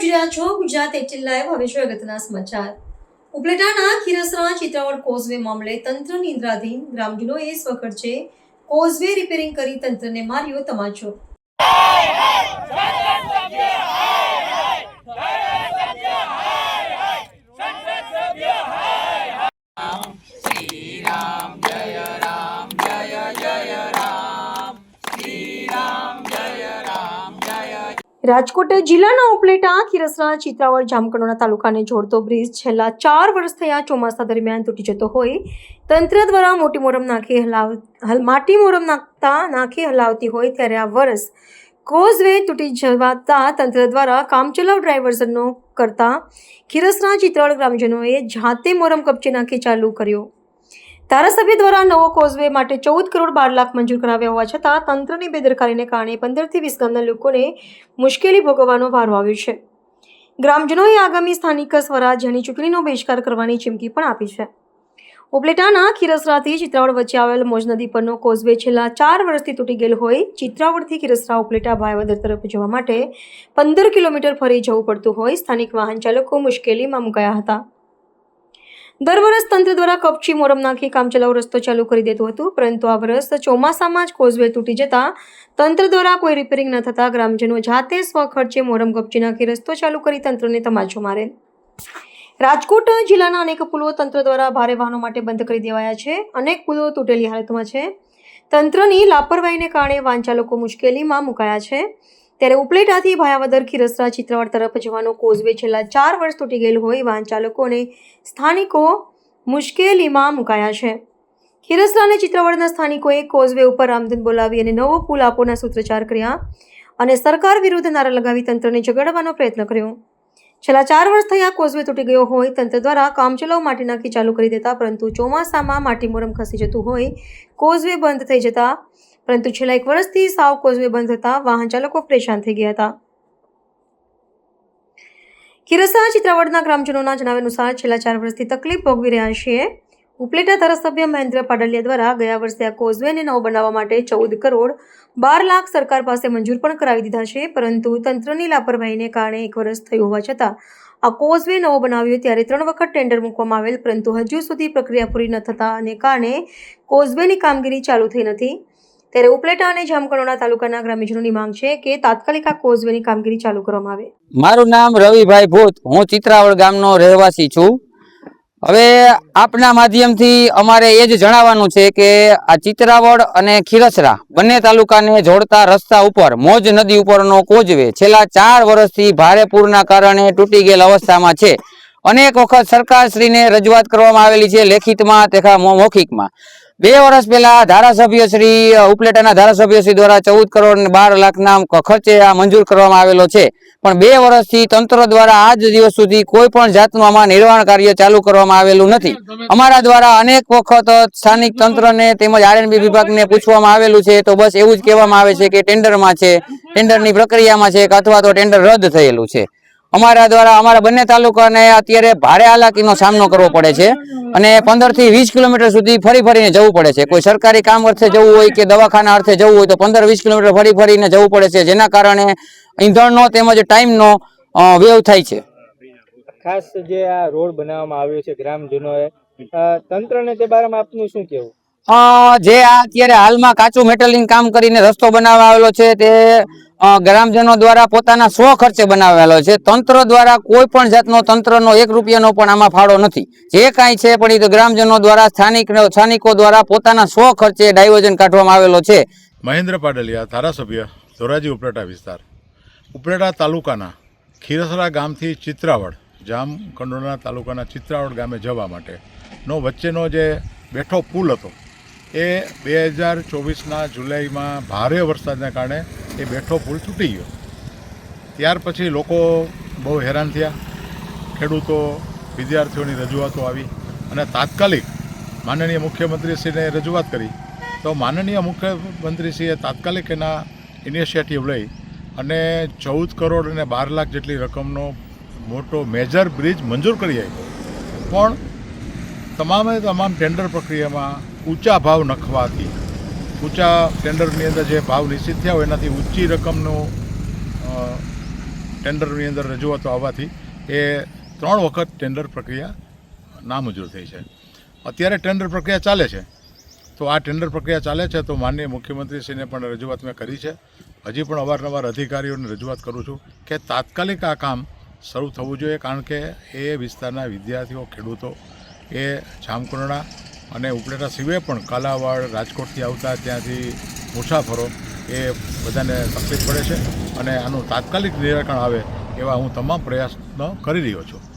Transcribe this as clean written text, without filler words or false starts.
જોઈ રહ્યા છો ગુજરાત 18 લાઈવ। હવે જોઈએ અગત્યના સમાચાર। ઉપલેટાના ખીરસરા ચિત્રાવડ કોઝવે મામલે તંત્ર નિંદ્રાધીન। ગ્રામજનોએ સ્વખર્ચે કોઝવે રિપેરિંગ કરી તંત્રને માર્યો તમાચો। રાજકોટ જિલ્લાના ઉપલેટા ખીરસરા ચિત્રાવડ જામકંડોરણા તાલુકાને જોડતો બ્રિજ છેલ્લા 4 વર્ષ થયા ચોમાસા દરમિયાન તૂટી જતો હોય તંત્ર દ્વારા માટી મોરમ નાખી હલાવતી હોય ત્યારે આ વર્ષ કોઝવે તૂટી જવાતા તંત્ર દ્વારા કામચલાઉ ડ્રાઈવર્સનો કરતા ખીરસરા ચિત્રાવડ ગ્રામજનોએ જાતે મોરમ કપચી નાખી ચાલુ કર્યો। ધારાસભ્ય દ્વારા નવો કોઝવે માટે 14 કરોડ 12 લાખ મંજૂર કરાવ્યા હોવા છતાં તંત્રની બેદરકારીને કારણે 15 થી 20 ગામના લોકોને મુશ્કેલી ભોગવવાનો વારો આવ્યો છે। ગ્રામજનોએ આગામી સ્થાનિક સ્વરાજ્યની ચૂંટણીનો બહિષ્કાર કરવાની ચીમકી પણ આપી છે। ઉપલેટાના ખીરસરાથી ચિત્રાવડ વચ્ચે આવેલ મોજ નદી પરનો કોઝવે છેલ્લા 4 વર્ષથી તૂટી ગયેલ હોય ચિત્રાવડથી ખીરસરા ઉપલેટા ભાયાવદર તરફ જવા માટે 15 કિલોમીટર ફરી જવું પડતું હોય સ્થાનિક વાહન ચાલકો મુશ્કેલીમાં મુકાયા હતા। દર વર્ષ તંત્ર દ્વારા કપચી મોરમ નાખી કામચલાઉ રસ્તો ચાલુ કરી દેતું હતું, પરંતુ આ વર્ષ ચોમાસામાં જ કોઝવે તૂટી જતા તંત્ર દ્વારા કોઈ રિપેરિંગ ન થતા ગ્રામજનો જાતે સ્વખર્ચે મોરમ કપચી નાખી રસ્તો ચાલુ કરી તંત્રને તમાચો મારેલ। રાજકોટ જિલ્લાના અનેક પુલો તંત્ર દ્વારા ભારે વાહનો માટે બંધ કરી દેવાયા છે। અનેક પુલો તૂટેલી હાલતમાં છે। તંત્રની લાપરવાહીને કારણે વાહન ચાલકો મુશ્કેલીમાં મુકાયા છે। ત્યારે ઉપલેટાથી ભાયાવદર ખીરસરા ચિત્રાવડ તરફ જવાનો કોઝવે છેલ્લા 4 વર્ષ તૂટી ગયેલ હોય વાહન ચાલકો અને સ્થાનિકો મુશ્કેલીમાં મુકાયા છે। ખીરસરા અને ચિત્રાવડના સ્થાનિકોએ કોઝવે ઉપર રામધૂન બોલાવી અને નવો પુલ આપોના સૂત્રોચ્ચાર કર્યા અને સરકાર વિરુદ્ધ નારા લગાવી તંત્રને જગાડવાનો પ્રયત્ન કર્યો। છેલ્લા 4 વર્ષ થયા કોઝવે તૂટી ગયો હોય તંત્ર દ્વારા કામચલાઉ માટી નાખી ચાલુ કરી દેતા, પરંતુ ચોમાસામાં માટી મોરમ ખસી જતું હોય કોઝવે બંધ થઈ જતા, પરંતુ છેલ્લા 1 વર્ષથી સાવ કોઝવે બંધ થતા વાહન ચાલકો પરેશાન થઈ ગયા હતા। ખીરસરા ચિત્રાવડના ગ્રામજનોના જણાવ્યા અનુસાર છેલ્લા 4 વર્ષથી તકલીફ ભોગવી રહ્યા છીએ। ઉપલેટા ધારાસભ્ય મહેન્દ્ર પાડલિયા દ્વારા ગયા વર્ષે આ કોઝવેને નવો બનાવવા માટે 14 કરોડ 12 લાખ સરકાર પાસે મંજૂર પણ કરાવી દીધા છે, પરંતુ તંત્રની લાપરવાહીને કારણે 1 વર્ષ થયું હોવા છતાં આ કોઝવે નવો બનાવ્યો ત્યારે 3 વખત ટેન્ડર મૂકવામાં આવેલ, પરંતુ હજુ સુધી પ્રક્રિયા પૂરી ન થતાને કારણે કોઝવેની કામગીરી ચાલુ થઈ નથી। ત્યારે ઉપલેટા અને જામકંડોરણા તાલુકાના ગ્રામજનોની માંગ છે કે તાત્કાલિક આ કોઝવેની કામગીરી ચાલુ કરવામાં આવે। મારું નામ રવિભાઈ ભૂત, હું ચિત્રાવડ ગામનો રહેવાસી છું। હવે આપના માધ્યમથી અમારે એ જ જણાવવાનું છે કે આ ચિત્રાવડ અને ખીરસરા બંને તાલુકાને જોડતા રસ્તા ઉપર મોજ નદી ઉપરનો કોઝવે છેલ્લા 4 વર્ષથી ભારે પૂરના કારણે તૂટી ગયેલ અવસ્થામાં છે। અનેક વખત સરકારશ્રીને રજૂઆત કરવામાં આવેલી છે, લેખિતમાં તથા મૌખિકમાં। 2 વર્ષ પહેલા ધારાસભ્યશ્રી ઉપલેટાના ધારાસભ્યશ્રી દ્વારા 14 કરોડ 12 લાખના ખર્ચે આ મંજૂર કરવામાં આવેલો છે, પણ 2 વર્ષથી તંત્ર દ્વારા આજ દિવસ સુધી કોઈ પણ જાતનું આમાં નિર્માણ કાર્ય ચાલુ કરવામાં આવેલું નથી। અમારા દ્વારા અનેક વખત સ્થાનિક તંત્રને તેમજ આરએનબી વિભાગને પૂછવામાં આવેલું છે, તો બસ એવું જ કહેવામાં આવે છે કે ટેન્ડરમાં છે, ટેન્ડરની પ્રક્રિયામાં છે, અથવા તો ટેન્ડર રદ થયેલું છે। અમારા દ્વારા અમારા બંને તાલુકાને અત્યારે ભારે હાલાકીનો સામનો કરવો પડે છે અને 15 થી 20 કિલોમીટર સુધી ફરીને જવું પડે છે। કોઈ સરકારી કામ અર્થે જવું હોય કે દવાખાના અર્થે જવું હોય તો 15-20 કિલોમીટર ફરીને જવું પડે છે, જેના કારણે ઈંધણનો તેમજ ટાઈમનો વ્યય થાય છે। ખાસ જે આ રોડ બનાવવામાં આવ્યો છે ગ્રામજનોએ, તંત્રને તે બારામાં આપનું શું કહેવું? જે આ અત્યારે હાલમાં કાચું મેટલિંગ કામ કરીને રસ્તો બનાવવામાં આવેલો છે તે ગ્રામજનો દ્વારા પોતાના સ્વ ખર્ચે બનાવેલો છે। તંત્ર દ્વારા કોઈ પણ જાતનો તંત્રનો 1 રૂપિયાનો પણ આમાં ફાળો નથી। જે કાંઈ છે પણ એ તો ગ્રામજનો દ્વારા સ્થાનિકો દ્વારા પોતાના સ્વ ખર્ચે ડાયવર્ઝન કાઢવામાં આવેલો છે। મહેન્દ્ર પાડલિયા, ધારાસભ્ય ધોરાજી ઉપલેટા વિસ્તાર। ઉપલેટા તાલુકાના ખીરસરા ગામથી ચિત્રાવડ, જામકંડોરણા તાલુકાના ચિત્રાવડ ગામે જવા માટેનો વચ્ચેનો જે બેઠો પુલ હતો એ 2024ના જુલાઈમાં ભારે વરસાદને કારણે એ બેઠો પુલ તૂટી ગયો। ત્યાર પછી લોકો બહુ હેરાન થયા, ખેડૂતો, વિદ્યાર્થીઓની રજૂઆતો આવી અને તાત્કાલિક માનનીય મુખ્યમંત્રીશ્રીને રજૂઆત કરી તો માનનીય મુખ્યમંત્રીશ્રીએ તાત્કાલિક એના ઇનિશિયેટિવ લઈ અને 14 કરોડ અને 12 લાખ જેટલી રકમનો મોટો મેજર બ્રિજ મંજૂર કરી આપ્યો, પણ તમામ ટેન્ડર પ્રક્રિયામાં ઊંચા ભાવ નખવાથી, ઊંચા ટેન્ડરની અંદર જે ભાવ નિશ્ચિત થયા હોય એનાથી ઊંચી રકમનું ટેન્ડરની અંદર રજૂઆતો આવવાથી એ 3 વખત ટેન્ડર પ્રક્રિયા નામંજૂર થઈ છે. અત્યારે ટેન્ડર પ્રક્રિયા ચાલે છે. તો આ ટેન્ડર પ્રક્રિયા ચાલે છે તો માનનીય મુખ્યમંત્રીશ્રીને પણ રજૂઆત મેં કરી છે. હજી પણ અવારનવાર અધિકારીઓને રજૂઆત કરું છું કે તાત્કાલિક આ કામ શરૂ થવું જોઈએ, કારણ કે એ વિસ્તારના વિદ્યાર્થીઓ, ખેડૂતો, એ જામકંડોરણા અને ઉપલેટા સિવાય પણ કાલાવાડ, રાજકોટથી આવતા ત્યાંથી મુસાફરો એ બધાને તકલીફ પડે છે અને આનું તાત્કાલિક નિરાકરણ આવે એવા હું તમામ પ્રયાસનો કરી રહ્યો છું.